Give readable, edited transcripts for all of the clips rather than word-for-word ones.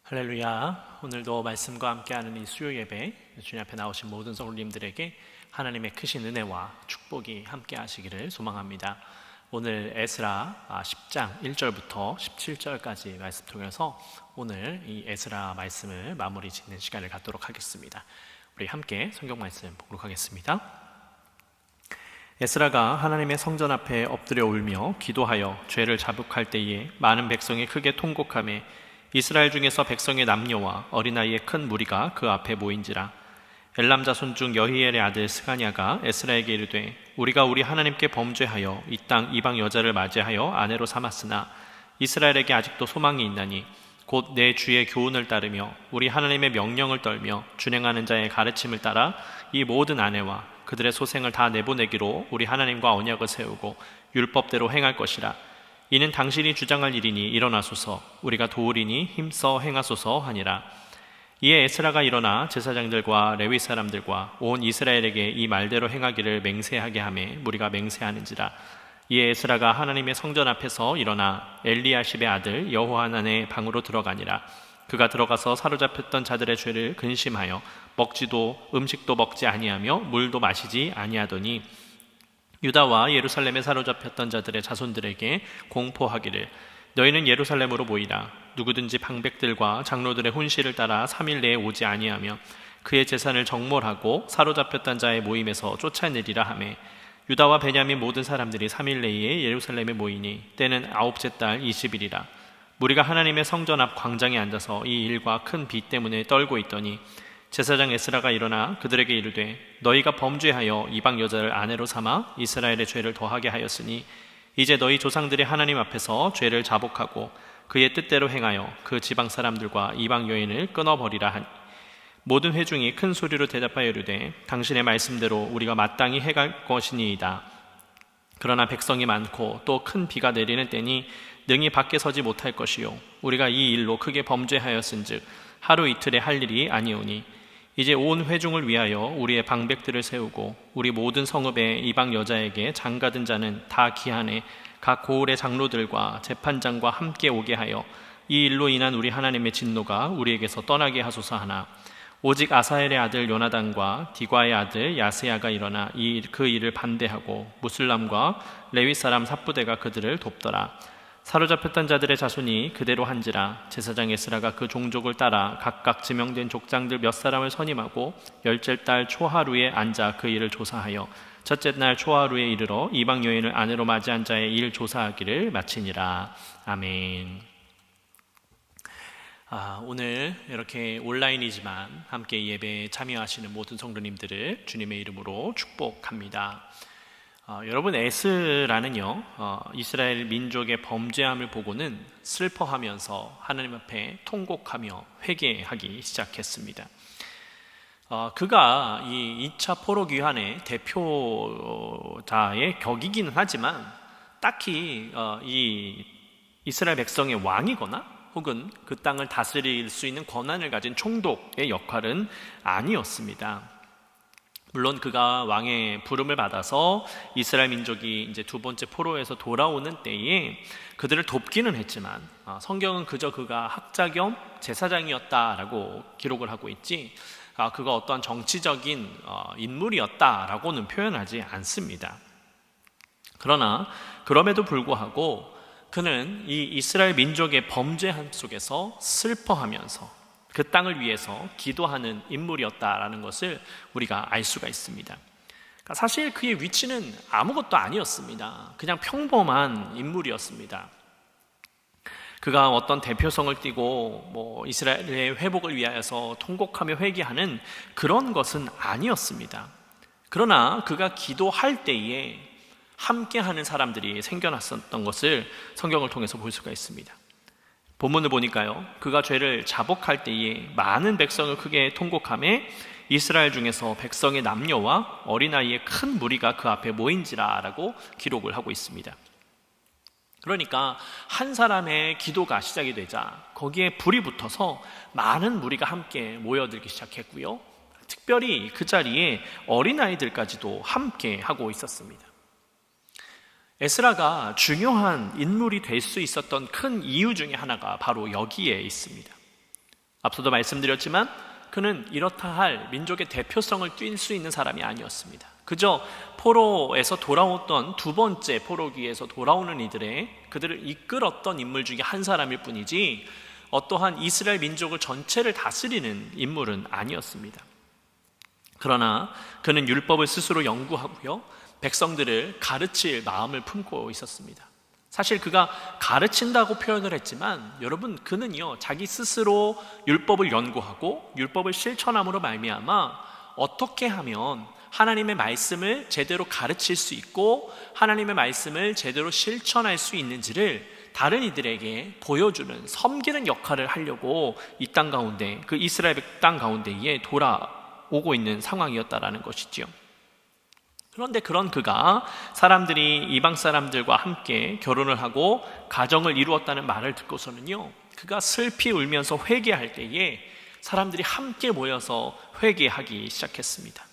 할렐루야. 오늘도 말씀과 함께하는 이 수요 예배, 주님 앞에 나오신 모든 성도님들에게 하나님의 크신 은혜와 축복이 함께하시기를 소망합니다. 오늘 에스라 10장 1절부터 17절까지 말씀 통해서 오늘 이 에스라 말씀을 마무리 짓는 시간을 갖도록 하겠습니다. 우리 함께 성경 말씀 봉독하겠습니다. 에스라가 하나님의 성전 앞에 엎드려 울며 기도하여 죄를 자복할 때에 많은 백성이 크게 통곡하며 이스라엘 중에서 백성의 남녀와 어린아이의 큰 무리가 그 앞에 모인지라. 엘람 자손 중 여히엘의 아들 스가냐가 에스라에게 이르되 우리가 우리 하나님께 범죄하여 이 땅 이방 여자를 맞이하여 아내로 삼았으나 이스라엘에게 아직도 소망이 있나니 곧 내 주의 교훈을 따르며 우리 하나님의 명령을 떨며 준행하는 자의 가르침을 따라 이 모든 아내와 그들의 소생을 다 내보내기로 우리 하나님과 언약을 세우고 율법대로 행할 것이라. 이는 당신이 주장할 일이니 일어나소서, 우리가 도우리니 힘써 행하소서 하니라. 이에 에스라가 일어나 제사장들과 레위 사람들과 온 이스라엘에게 이 말대로 행하기를 맹세하게 하매 무리가 맹세하는지라. 이에 에스라가 하나님의 성전 앞에서 일어나 엘리야십의 아들 여호하난의 방으로 들어가니라. 그가 들어가서 사로잡혔던 자들의 죄를 근심하여 먹지도 음식도 먹지 아니하며 물도 마시지 아니하더니 유다와 예루살렘에 사로잡혔던 자들의 자손들에게 공포하기를 너희는 예루살렘으로 모이라. 누구든지 방백들과 장로들의 훈시를 따라 3일 내에 오지 아니하며 그의 재산을 정몰하고 사로잡혔던 자의 모임에서 쫓아내리라 하매 유다와 베냐민 모든 사람들이 3일 내에 예루살렘에 모이니 때는 9째 달 20일이라. 무리가 하나님의 성전 앞 광장에 앉아서 이 일과 큰 비 때문에 떨고 있더니 제사장 에스라가 일어나 그들에게 이르되 너희가 범죄하여 이방 여자를 아내로 삼아 이스라엘의 죄를 더하게 하였으니 이제 너희 조상들의 하나님 앞에서 죄를 자복하고 그의 뜻대로 행하여 그 지방 사람들과 이방 여인을 끊어버리라 하니 모든 회중이 큰 소리로 대답하여 이르되 당신의 말씀대로 우리가 마땅히 해갈 것이니이다. 그러나 백성이 많고 또 큰 비가 내리는 때니 능히 밖에 서지 못할 것이요 우리가 이 일로 크게 범죄하였은즉 하루 이틀에 할 일이 아니오니 이제 온 회중을 위하여 우리의 방백들을 세우고 우리 모든 성읍의 이방 여자에게 장가든 자는 다 기한에 각 고을의 장로들과 재판장과 함께 오게 하여 이 일로 인한 우리 하나님의 진노가 우리에게서 떠나게 하소서 하나 오직 아사엘의 아들 요나단과 디과의 아들 야스야가 일어나 그 일을 반대하고 무슬람과 레위 사람 삽부대가 그들을 돕더라. 사로잡혔던 자들의 자손이 그대로 한지라. 제사장 에스라가 그 종족을 따라 각각 지명된 족장들 몇 사람을 선임하고 10째 달 초하루에 앉아 그 일을 조사하여 첫째 날 초하루에 이르러 이방 여인을 아내로 맞이한 자의 일 조사하기를 마치니라. 아멘. 오늘 이렇게 온라인이지만 함께 예배에 참여하시는 모든 성도님들을 주님의 이름으로 축복합니다. 여러분, 에스라는요 이스라엘 민족의 범죄함을 보고는 슬퍼하면서 하나님 앞에 통곡하며 회개하기 시작했습니다. 그가 이 2차 포로 귀환의 대표자의 격이기는 하지만 딱히 이 이스라엘 백성의 왕이거나 혹은 그 땅을 다스릴 수 있는 권한을 가진 총독의 역할은 아니었습니다. 물론 그가 왕의 부름을 받아서 이스라엘 민족이 이제 두 번째 포로에서 돌아오는 때에 그들을 돕기는 했지만 성경은 그저 그가 학자 겸 제사장이었다라고 기록을 하고 있지 그가 어떠한 정치적인 인물이었다라고는 표현하지 않습니다. 그러나 그럼에도 불구하고 그는 이 이스라엘 민족의 범죄함 속에서 슬퍼하면서 그 땅을 위해서 기도하는 인물이었다라는 것을 우리가 알 수가 있습니다. 그러니까 사실 그의 위치는 아무것도 아니었습니다. 그냥 평범한 인물이었습니다. 그가 어떤 대표성을 띠고 이스라엘의 회복을 위하여서 통곡하며 회개하는 그런 것은 아니었습니다. 그러나 그가 기도할 때에 함께하는 사람들이 생겨났었던 것을 성경을 통해서 볼 수가 있습니다. 본문을 보니까요 그가 죄를 자복할 때에 많은 백성을 크게 통곡하며 이스라엘 중에서 백성의 남녀와 어린아이의 큰 무리가 그 앞에 모인지라 라고 기록을 하고 있습니다. 그러니까 한 사람의 기도가 시작이 되자 거기에 불이 붙어서 많은 무리가 함께 모여들기 시작했고요 특별히 그 자리에 어린아이들까지도 함께 하고 있었습니다. 에스라가 중요한 인물이 될 수 있었던 큰 이유 중에 하나가 바로 여기에 있습니다. 앞서도 말씀드렸지만 그는 이렇다 할 민족의 대표성을 띨 수 있는 사람이 아니었습니다. 그저 포로에서 돌아왔던 두 번째 포로기에서 돌아오는 그들을 이끌었던 인물 중에 한 사람일 뿐이지 어떠한 이스라엘 민족을 전체를 다스리는 인물은 아니었습니다. 그러나 그는 율법을 스스로 연구하고요, 백성들을 가르칠 마음을 품고 있었습니다. 사실 그가 가르친다고 표현을 했지만 여러분, 그는요 자기 스스로 율법을 연구하고 율법을 실천함으로 말미암아 어떻게 하면 하나님의 말씀을 제대로 가르칠 수 있고 하나님의 말씀을 제대로 실천할 수 있는지를 다른 이들에게 보여주는, 섬기는 역할을 하려고 이 땅 가운데, 그 이스라엘 땅 가운데에 돌아오고 있는 상황이었다라는 것이지요. 그런데 그런 그가 사람들이 이방 사람들과 함께 결혼을 하고 가정을 이루었다는 말을 듣고서는요, 그가 슬피 울면서 회개할 때에 사람들이 함께 모여서 회개하기 시작했습니다.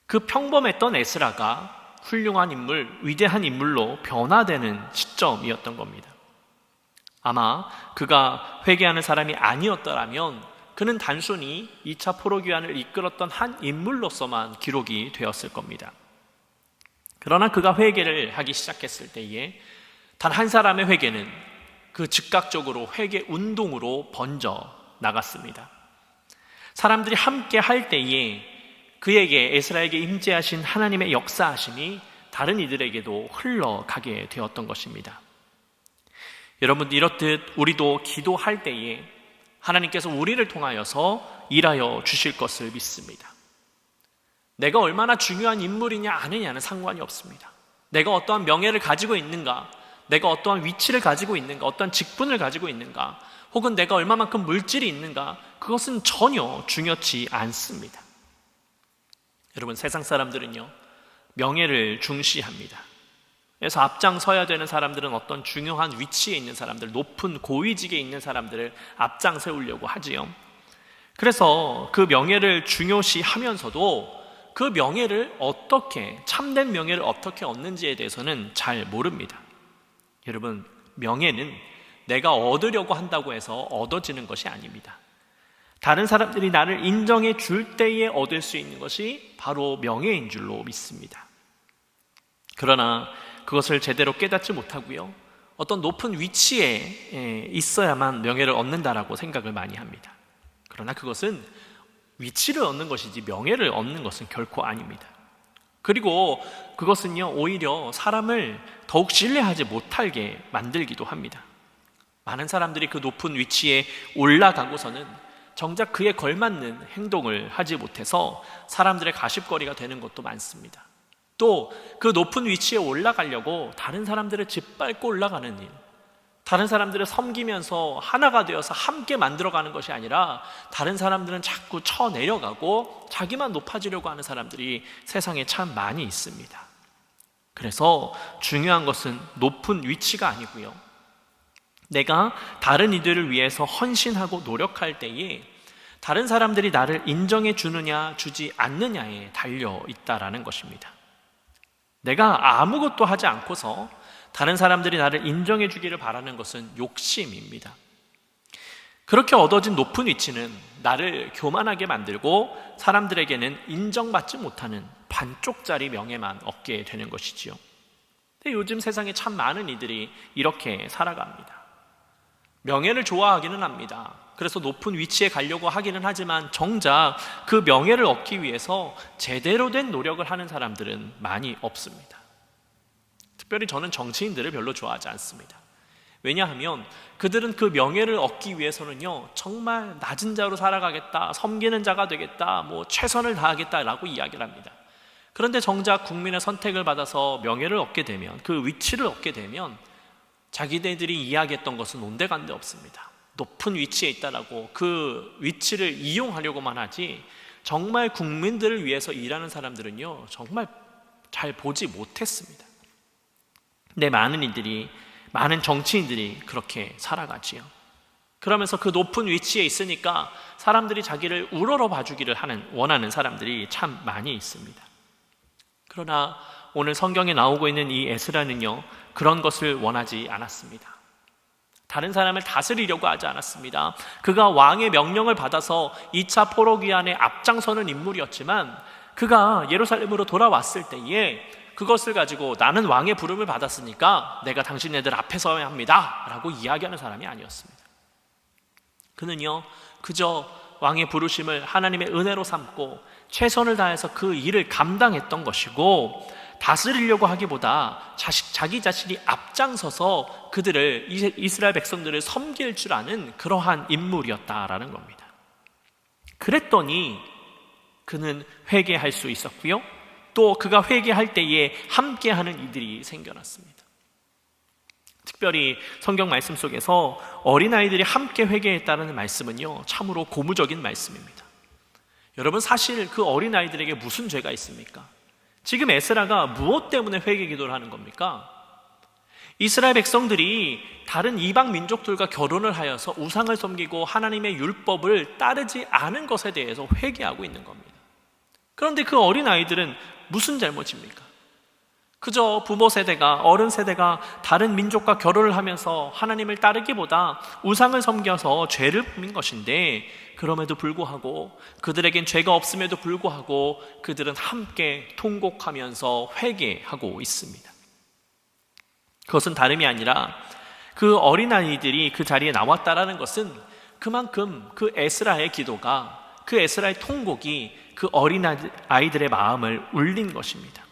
그 평범했던 에스라가 훌륭한 인물, 위대한 인물로 변화되는 시점이었던 겁니다. 아마 그가 회개하는 사람이 아니었더라면 그는 단순히 2차 포로기환을 이끌었던 한 인물로서만 기록이 되었을 겁니다. 그러나 그가 회개를 하기 시작했을 때에 단 한 사람의 회개는 그 즉각적으로 회개 운동으로 번져 나갔습니다. 사람들이 함께 할 때에 그에게, 에스라에게 임재하신 하나님의 역사하심이 다른 이들에게도 흘러가게 되었던 것입니다. 여러분, 이렇듯 우리도 기도할 때에 하나님께서 우리를 통하여서 일하여 주실 것을 믿습니다. 내가 얼마나 중요한 인물이냐 아니냐는 상관이 없습니다. 내가 어떠한 명예를 가지고 있는가, 내가 어떠한 위치를 가지고 있는가, 어떠한 직분을 가지고 있는가, 혹은 내가 얼마만큼 물질이 있는가, 그것은 전혀 중요치 않습니다. 여러분, 세상 사람들은요 명예를 중시합니다. 그래서 앞장서야 되는 사람들은 어떤 중요한 위치에 있는 사람들, 높은 고위직에 있는 사람들을 앞장세우려고 하지요. 그래서 그 명예를 중요시하면서도 그 명예를 어떻게, 참된 명예를 어떻게 얻는지에 대해서는 잘 모릅니다. 여러분, 명예는 내가 얻으려고 한다고 해서 얻어지는 것이 아닙니다. 다른 사람들이 나를 인정해 줄 때에 얻을 수 있는 것이 바로 명예인 줄로 믿습니다. 그러나 그것을 제대로 깨닫지 못하고요, 어떤 높은 위치에 있어야만 명예를 얻는다라고 생각을 많이 합니다. 그러나 그것은 위치를 얻는 것이지 명예를 얻는 것은 결코 아닙니다. 그리고 그것은요 오히려 사람을 더욱 신뢰하지 못하게 만들기도 합니다. 많은 사람들이 그 높은 위치에 올라가고서는 정작 그에 걸맞는 행동을 하지 못해서 사람들의 가십거리가 되는 것도 많습니다. 또 그 높은 위치에 올라가려고 다른 자들을 짓밟고 올라가는 일, 다른 사람들을 섬기면서 하나가 되어서 함께 만들어가는 것이 아니라 다른 사람들은 자꾸 쳐내려가고 자기만 높아지려고 하는 사람들이 세상에 참 많이 있습니다. 그래서 중요한 것은 높은 위치가 아니고요, 내가 다른 이들을 위해서 헌신하고 노력할 때에 다른 사람들이 나를 인정해 주느냐 주지 않느냐에 달려 있다라는 것입니다. 내가 아무것도 하지 않고서 다른 사람들이 나를 인정해 주기를 바라는 것은 욕심입니다. 그렇게 얻어진 높은 위치는 나를 교만하게 만들고 사람들에게는 인정받지 못하는 반쪽짜리 명예만 얻게 되는 것이지요. 근데 요즘 세상에 참 많은 이들이 이렇게 살아갑니다. 명예를 좋아하기는 합니다. 그래서 높은 위치에 가려고 하기는 하지만 정작 그 명예를 얻기 위해서 제대로 된 노력을 하는 사람들은 많이 없습니다. 특별히 저는 정치인들을 별로 좋아하지 않습니다. 왜냐하면 그들은 그 명예를 얻기 위해서는요 정말 낮은 자로 살아가겠다, 섬기는 자가 되겠다, 최선을 다하겠다라고 이야기를 합니다. 그런데 정작 국민의 선택을 받아서 명예를 얻게 되면, 그 위치를 얻게 되면 자기네들이 이야기했던 것은 온데간데 없습니다. 높은 위치에 있다라고 그 위치를 이용하려고만 하지, 정말 국민들을 위해서 일하는 사람들은요 정말 잘 보지 못했습니다. 근데 많은 정치인들이 그렇게 살아가지요. 그러면서 그 높은 위치에 있으니까 사람들이 자기를 우러러 봐주기를 원하는 사람들이 참 많이 있습니다. 그러나 오늘 성경에 나오고 있는 이 에스라는요 그런 것을 원하지 않았습니다. 다른 사람을 다스리려고 하지 않았습니다. 그가 왕의 명령을 받아서 2차 포로기한에 앞장서는 인물이었지만 그가 예루살렘으로 돌아왔을 때에 그것을 가지고 나는 왕의 부름을 받았으니까 내가 당신네들 앞에 서야 합니다 라고 이야기하는 사람이 아니었습니다. 그는요 그저 왕의 부르심을 하나님의 은혜로 삼고 최선을 다해서 그 일을 감당했던 것이고, 다스리려고 하기보다 자기 자신이 앞장서서 그들을, 이스라엘 백성들을 섬길 줄 아는 그러한 인물이었다라는 겁니다. 그랬더니 그는 회개할 수 있었고요, 또 그가 회개할 때에 함께하는 이들이 생겨났습니다. 특별히 성경 말씀 속에서 어린아이들이 함께 회개했다는 말씀은요 참으로 고무적인 말씀입니다. 여러분, 사실 그 어린아이들에게 무슨 죄가 있습니까? 지금 에스라가 무엇 때문에 회개 기도를 하는 겁니까? 이스라엘 백성들이 다른 이방 민족들과 결혼을 하여서 우상을 섬기고 하나님의 율법을 따르지 않은 것에 대해서 회개하고 있는 겁니다. 그런데 그 어린아이들은 무슨 잘못입니까? 그저 부모 세대가, 어른 세대가 다른 민족과 결혼을 하면서 하나님을 따르기보다 우상을 섬겨서 죄를 범인 것인데, 그럼에도 불구하고 그들에겐 죄가 없음에도 불구하고 그들은 함께 통곡하면서 회개하고 있습니다. 그것은 다름이 아니라 그 어린아이들이 그 자리에 나왔다라는 것은 그만큼 그 에스라의 기도가, 그 에스라의 통곡이 그 어린아이들의 마음을 울린 것입니다.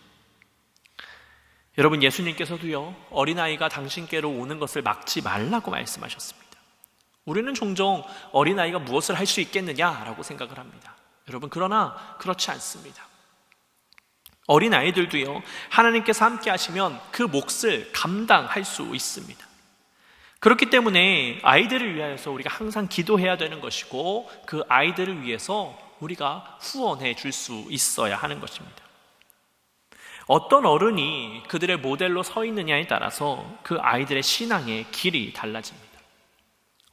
여러분, 예수님께서도요 어린아이가 당신께로 오는 것을 막지 말라고 말씀하셨습니다. 우리는 종종 어린아이가 무엇을 할 수 있겠느냐라고 생각을 합니다. 여러분, 그러나 그렇지 않습니다. 어린아이들도요 하나님께서 함께 하시면 그 몫을 감당할 수 있습니다. 그렇기 때문에 아이들을 위하여서 우리가 항상 기도해야 되는 것이고, 그 아이들을 위해서 우리가 후원해 줄 수 있어야 하는 것입니다. 어떤 어른이 그들의 모델로 서 있느냐에 따라서 그 아이들의 신앙의 길이 달라집니다.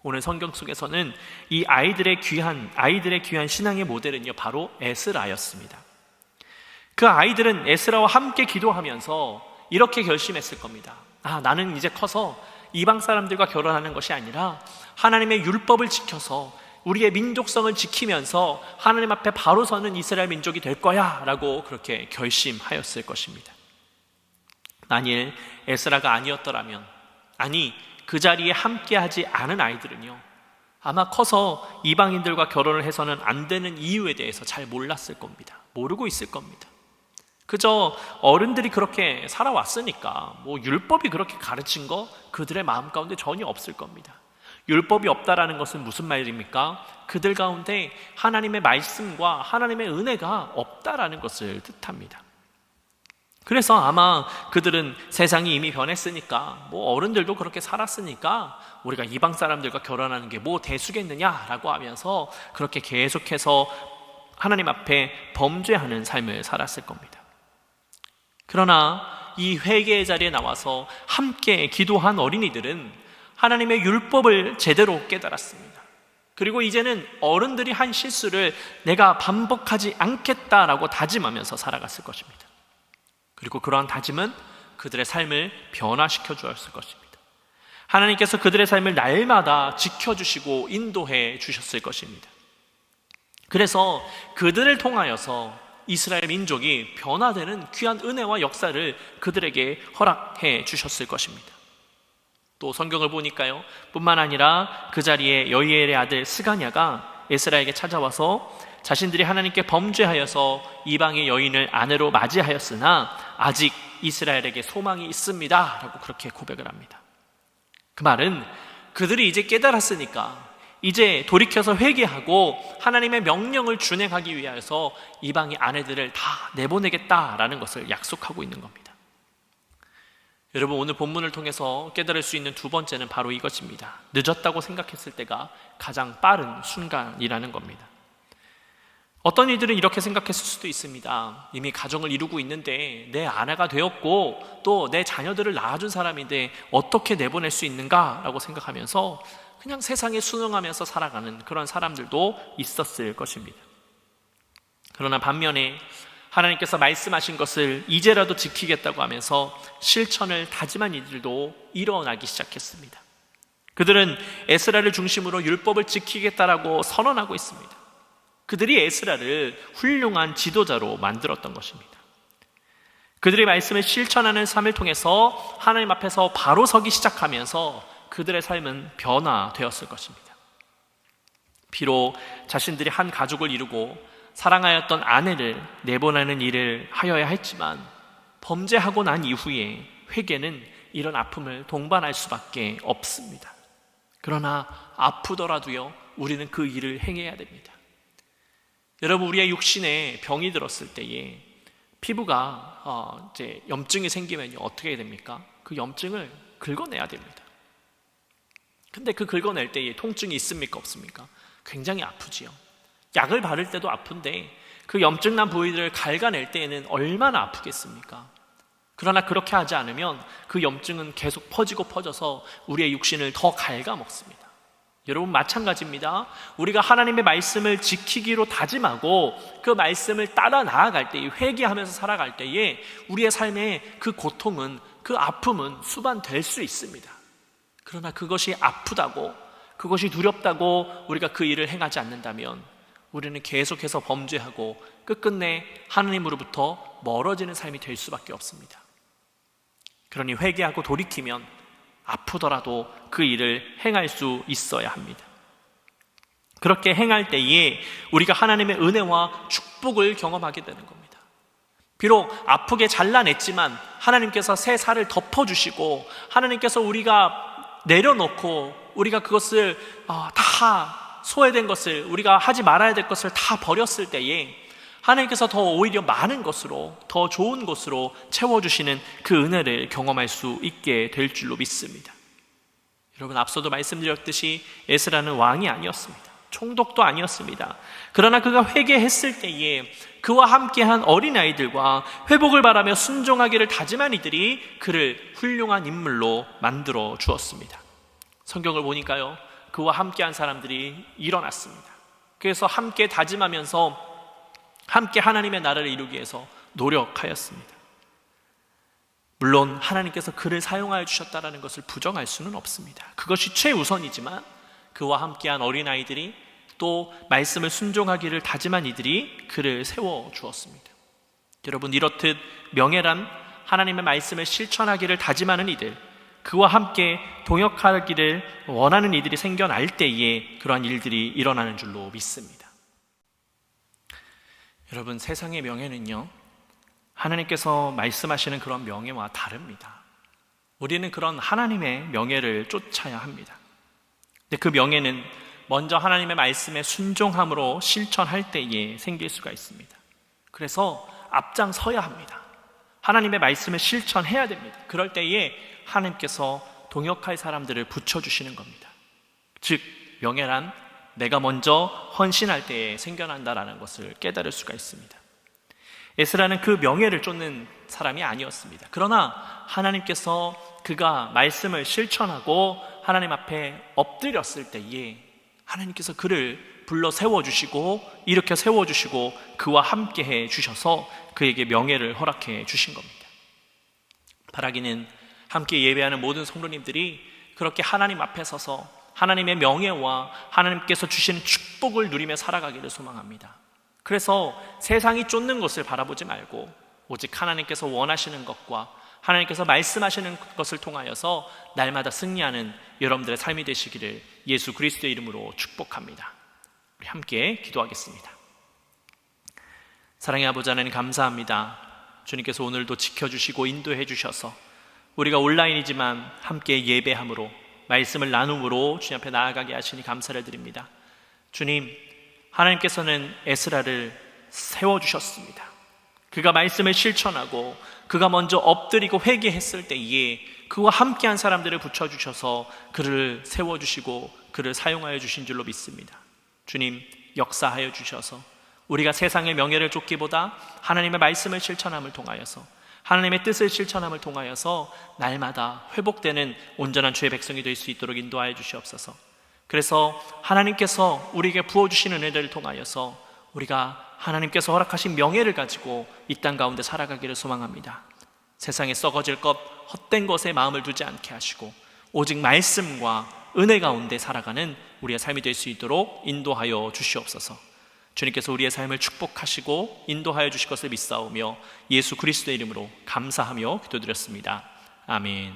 오늘 성경 속에서는 이 아이들의 귀한 신앙의 모델은요 바로 에스라였습니다. 그 아이들은 에스라와 함께 기도하면서 이렇게 결심했을 겁니다. 나는 이제 커서 이방 사람들과 결혼하는 것이 아니라 하나님의 율법을 지켜서 우리의 민족성을 지키면서 하나님 앞에 바로 서는 이스라엘 민족이 될 거야 라고 그렇게 결심하였을 것입니다. 만일 에스라가 아니었더라면, 아니 그 자리에 함께하지 않은 아이들은요 아마 커서 이방인들과 결혼을 해서는 안 되는 이유에 대해서 잘 몰랐을 겁니다. 모르고 있을 겁니다. 그저 어른들이 그렇게 살아왔으니까 율법이 그렇게 가르친 거 그들의 마음 가운데 전혀 없을 겁니다. 율법이 없다라는 것은 무슨 말입니까? 그들 가운데 하나님의 말씀과 하나님의 은혜가 없다라는 것을 뜻합니다. 그래서 아마 그들은 세상이 이미 변했으니까, 어른들도 그렇게 살았으니까 우리가 이방 사람들과 결혼하는 게 대수겠느냐라고 하면서 그렇게 계속해서 하나님 앞에 범죄하는 삶을 살았을 겁니다. 그러나 이 회개의 자리에 나와서 함께 기도한 어린이들은 하나님의 율법을 제대로 깨달았습니다. 그리고 이제는 어른들이 한 실수를 내가 반복하지 않겠다라고 다짐하면서 살아갔을 것입니다. 그리고 그러한 다짐은 그들의 삶을 변화시켜 주었을 것입니다. 하나님께서 그들의 삶을 날마다 지켜주시고 인도해 주셨을 것입니다. 그래서 그들을 통하여서 이스라엘 민족이 변화되는 귀한 은혜와 역사를 그들에게 허락해 주셨을 것입니다. 또 성경을 보니까요 뿐만 아니라 그 자리에 여이엘의 아들 스가냐가 에스라에게 찾아와서 자신들이 하나님께 범죄하여서 이방의 여인을 아내로 맞이하였으나 아직 이스라엘에게 소망이 있습니다 라고 그렇게 고백을 합니다. 그 말은 그들이 이제 깨달았으니까 이제 돌이켜서 회개하고 하나님의 명령을 준행하기 위해서 이방의 아내들을 다 내보내겠다라는 것을 약속하고 있는 겁니다. 여러분, 오늘 본문을 통해서 깨달을 수 있는 두 번째는 바로 이것입니다. 늦었다고 생각했을 때가 가장 빠른 순간이라는 겁니다. 어떤 이들은 이렇게 생각했을 수도 있습니다. 이미 가정을 이루고 있는데 내 아내가 되었고 또 내 자녀들을 낳아준 사람인데 어떻게 내보낼 수 있는가 라고 생각하면서 그냥 세상에 순응하면서 살아가는 그런 사람들도 있었을 것입니다. 그러나 반면에 하나님께서 말씀하신 것을 이제라도 지키겠다고 하면서 실천을 다짐한 이들도 일어나기 시작했습니다. 그들은 에스라를 중심으로 율법을 지키겠다라고 선언하고 있습니다. 그들이 에스라를 훌륭한 지도자로 만들었던 것입니다. 그들의 말씀을 실천하는 삶을 통해서 하나님 앞에서 바로 서기 시작하면서 그들의 삶은 변화되었을 것입니다. 비록 자신들이 한 가족을 이루고 사랑하였던 아내를 내보내는 일을 하여야 했지만 범죄하고 난 이후에 회개는 이런 아픔을 동반할 수밖에 없습니다. 그러나 아프더라도요, 우리는 그 일을 행해야 됩니다. 여러분, 우리의 육신에 병이 들었을 때에 피부가 이제 염증이 생기면 어떻게 됩니까? 그 염증을 긁어내야 됩니다. 근데 그 긁어낼 때에 통증이 있습니까? 없습니까? 굉장히 아프지요. 약을 바를 때도 아픈데 그 염증난 부위들을 갉아낼 때에는 얼마나 아프겠습니까? 그러나 그렇게 하지 않으면 그 염증은 계속 퍼지고 퍼져서 우리의 육신을 더 갉아먹습니다. 여러분, 마찬가지입니다. 우리가 하나님의 말씀을 지키기로 다짐하고 그 말씀을 따라 나아갈 때에, 회개하면서 살아갈 때에 우리의 삶에 그 고통은, 그 아픔은 수반될 수 있습니다. 그러나 그것이 아프다고, 그것이 두렵다고 우리가 그 일을 행하지 않는다면 우리는 계속해서 범죄하고 끝끝내 하나님으로부터 멀어지는 삶이 될 수밖에 없습니다. 그러니 회개하고 돌이키면 아프더라도 그 일을 행할 수 있어야 합니다. 그렇게 행할 때에 우리가 하나님의 은혜와 축복을 경험하게 되는 겁니다. 비록 아프게 잘라냈지만 하나님께서 새 살을 덮어주시고, 하나님께서 우리가 내려놓고 우리가 그것을 다 소외된 것을, 우리가 하지 말아야 될 것을 다 버렸을 때에 하나님께서 더 오히려 많은 것으로, 더 좋은 것으로 채워주시는 그 은혜를 경험할 수 있게 될 줄로 믿습니다. 여러분, 앞서도 말씀드렸듯이 에스라는 왕이 아니었습니다. 총독도 아니었습니다. 그러나 그가 회개했을 때에 그와 함께한 어린아이들과 회복을 바라며 순종하기를 다짐한 이들이 그를 훌륭한 인물로 만들어 주었습니다. 성경을 보니까요, 그와 함께한 사람들이 일어났습니다. 그래서 함께 다짐하면서 함께 하나님의 나라를 이루기 위해서 노력하였습니다. 물론 하나님께서 그를 사용하여 주셨다는 것을 부정할 수는 없습니다. 그것이 최우선이지만 그와 함께한 어린아이들이, 또 말씀을 순종하기를 다짐한 이들이 그를 세워주었습니다. 여러분, 이렇듯 명예란 하나님의 말씀을 실천하기를 다짐하는 이들, 그와 함께 동역하기를 원하는 이들이 생겨날 때에 그러한 일들이 일어나는 줄로 믿습니다. 여러분, 세상의 명예는요, 하나님께서 말씀하시는 그런 명예와 다릅니다. 우리는 그런 하나님의 명예를 쫓아야 합니다. 근데 그 명예는 먼저 하나님의 말씀에 순종함으로 실천할 때에 생길 수가 있습니다. 그래서 앞장서야 합니다. 하나님의 말씀을 실천해야 됩니다. 그럴 때에 하나님께서 동역할 사람들을 붙여주시는 겁니다. 즉, 명예란 내가 먼저 헌신할 때에 생겨난다라는 것을 깨달을 수가 있습니다. 에스라는 그 명예를 쫓는 사람이 아니었습니다. 그러나 하나님께서 그가 말씀을 실천하고 하나님 앞에 엎드렸을 때에 하나님께서 그를 불러 세워주시고 일으켜 세워주시고 그와 함께해 주셔서 그에게 명예를 허락해 주신 겁니다. 바라기는 함께 예배하는 모든 성도님들이 그렇게 하나님 앞에 서서 하나님의 명예와 하나님께서 주시는 축복을 누리며 살아가기를 소망합니다. 그래서 세상이 쫓는 것을 바라보지 말고 오직 하나님께서 원하시는 것과 하나님께서 말씀하시는 것을 통하여서 날마다 승리하는 여러분들의 삶이 되시기를 예수 그리스도의 이름으로 축복합니다. 우리 함께 기도하겠습니다. 사랑의 아버지 하나님, 감사합니다. 주님께서 오늘도 지켜주시고 인도해 주셔서 우리가 온라인이지만 함께 예배함으로, 말씀을 나눔으로 주님 앞에 나아가게 하시니 감사를 드립니다. 주님, 하나님께서는 에스라를 세워주셨습니다. 그가 말씀을 실천하고 그가 먼저 엎드리고 회개했을 때에 그와 함께한 사람들을 붙여주셔서 그를 세워주시고 그를 사용하여 주신 줄로 믿습니다. 주님, 역사하여 주셔서 우리가 세상의 명예를 쫓기보다 하나님의 말씀을 실천함을 통하여서, 하나님의 뜻을 실천함을 통하여서 날마다 회복되는 온전한 주의 백성이 될 수 있도록 인도하여 주시옵소서. 그래서 하나님께서 우리에게 부어주신 은혜를 통하여서 우리가 하나님께서 허락하신 명예를 가지고 이 땅 가운데 살아가기를 소망합니다. 세상에 썩어질 것, 헛된 것에 마음을 두지 않게 하시고 오직 말씀과 은혜 가운데 살아가는 우리의 삶이 될 수 있도록 인도하여 주시옵소서. 주님께서 우리의 삶을 축복하시고 인도하여 주실 것을 믿사오며 예수 그리스도의 이름으로 감사하며 기도드렸습니다. 아멘.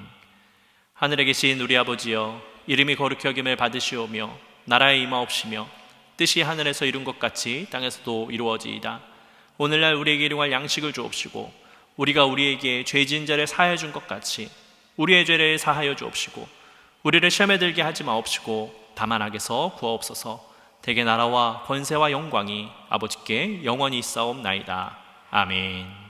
하늘에 계신 우리 아버지여, 이름이 거룩히 여김을 받으시오며 나라의 임하옵시며 뜻이 하늘에서 이룬 것 같이 땅에서도 이루어지이다. 오늘날 우리에게 일용할 양식을 주옵시고 우리가 우리에게 죄 지은 자를 사하여 준 것 같이 우리의 죄를 사하여 주옵시고 우리를 시험에 들게 하지 마옵시고 다만 악에서 구하옵소서. 대개 나라와 권세와 영광이 아버지께 영원히 있사옵나이다. 아멘.